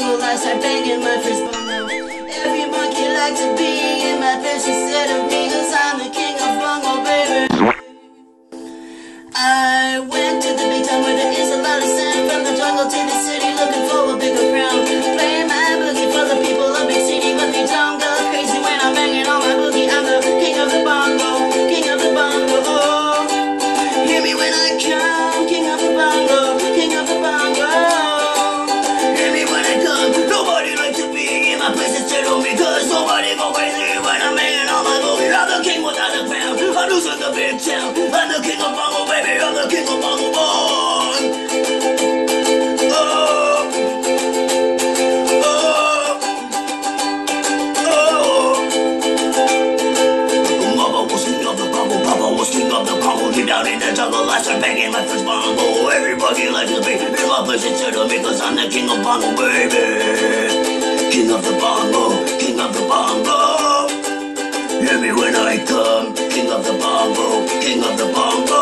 bongo, I start banging my first bongo. Every monkey like to be in my place instead of me, 'cause I'm the king of bongo, baby. I went to the big town where there is a lot of sand. From the jungle to the city, looking for a bigger crown. Playing my boogie for the people of big city, but they don't go crazy when I'm banging on my boogie. I'm the king of the bongo, king of the bongo. Oh, hear me when I come, king of the bongo, king of the bongo. Hear me when I come. Nobody likes to be in my place instead of me, 'cause nobody go crazy when I'm banging on my boogie. I'm the king without a crown. I'm losing the big town. I'm the king of bongo, baby. I'm the king of bongo boy. Oh, oh, oh. Mama was king of the bongo, Papa was king of the bongo. Deep down in the jungle, I start banging my first bongo. Everybody likes to be in my place instead of me, 'cause I'm the king of bongo, baby. King of the bongo, king of the bongo. Hear me when I come, king of the bongo, king of the bongo.